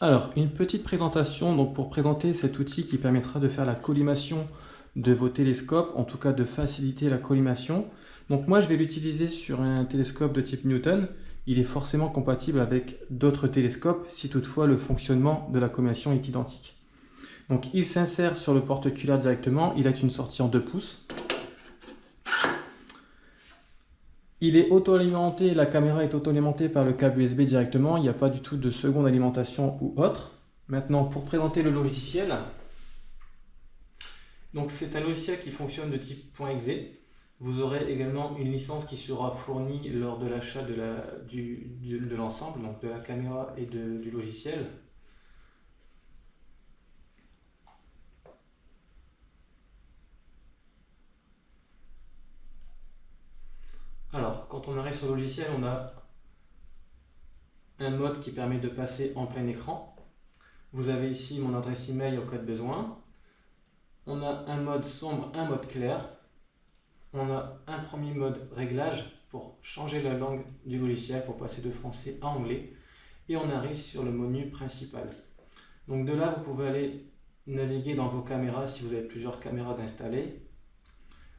Alors, une petite présentation donc pour présenter cet outil qui permettra de faire la collimation de vos télescopes, en tout cas de faciliter la collimation. Donc moi je vais l'utiliser sur un télescope de type Newton. Il est forcément compatible avec d'autres télescopes si toutefois le fonctionnement de la collimation est identique. Donc il s'insère sur le porte-oculaire directement, il a une sortie en 2 pouces. Il est auto-alimenté, la caméra est auto-alimentée par le câble USB directement, il n'y a pas du tout de seconde alimentation ou autre. Maintenant, pour présenter le logiciel, donc c'est un logiciel qui fonctionne de type .exe. Vous aurez également une licence qui sera fournie lors de l'achat de l'ensemble, donc de la caméra et du logiciel. Alors, quand on arrive sur le logiciel, on a un mode qui permet de passer en plein écran. Vous avez ici mon adresse email au cas de besoin. On a un mode sombre, un mode clair. On a un premier mode réglage pour changer la langue du logiciel, pour passer de français à anglais. Et on arrive sur le menu principal. Donc de là, vous pouvez aller naviguer dans vos caméras si vous avez plusieurs caméras d'installer.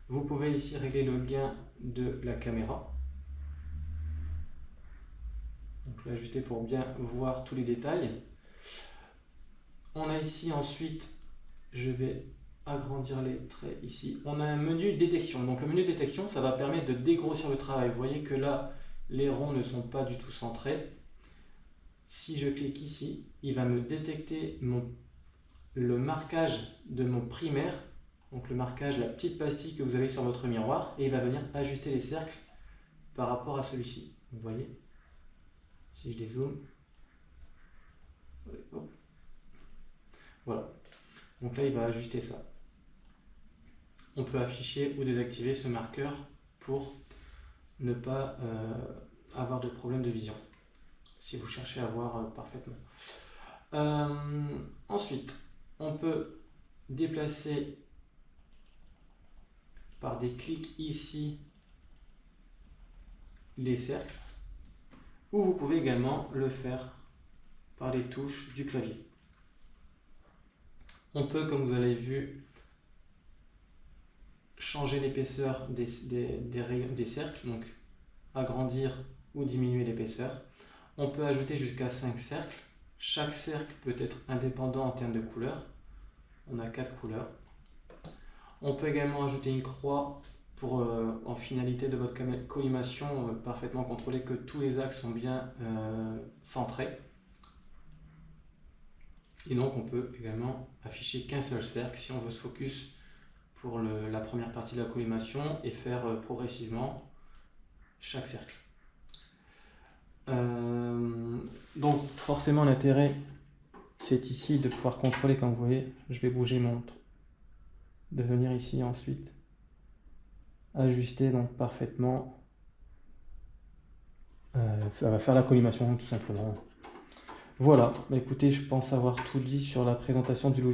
Vous pouvez ici régler le gain de la caméra. Donc l'ajuster pour bien voir tous les détails. On a ici ensuite, je vais agrandir les traits ici. On a un menu détection. Donc le menu détection, ça va permettre de dégrossir le travail. Vous voyez que là, les ronds ne sont pas du tout centrés. Si je clique ici, il va me détecter le marquage de mon primaire. Donc le marquage, la petite pastille que vous avez sur votre miroir. Et il va venir ajuster les cercles par rapport à celui-ci. Vous voyez, si je dézoome. Hop. Voilà. Donc là, il va ajuster ça. On peut afficher ou désactiver ce marqueur pour ne pas avoir de problème de vision, si vous cherchez à voir parfaitement. Ensuite, on peut déplacer par des clics ici les cercles, ou vous pouvez également le faire par les touches du clavier. On peut, comme vous avez vu, changer l'épaisseur des cercles, donc agrandir ou diminuer l'épaisseur. On peut ajouter jusqu'à 5 cercles. Chaque cercle peut être indépendant en termes de couleurs. On a 4 couleurs. On peut également ajouter une croix pour, en finalité de votre collimation, parfaitement contrôler que tous les axes sont bien centrés. Et donc on peut également afficher qu'un seul cercle si on veut se focus pour la première partie de la collimation et faire progressivement chaque cercle. Donc forcément l'intérêt c'est ici de pouvoir contrôler, comme vous voyez, je vais bouger mon truc, de venir ici ensuite ajuster donc parfaitement, faire la collimation tout simplement. Voilà, écoutez, je pense avoir tout dit sur la présentation du logiciel.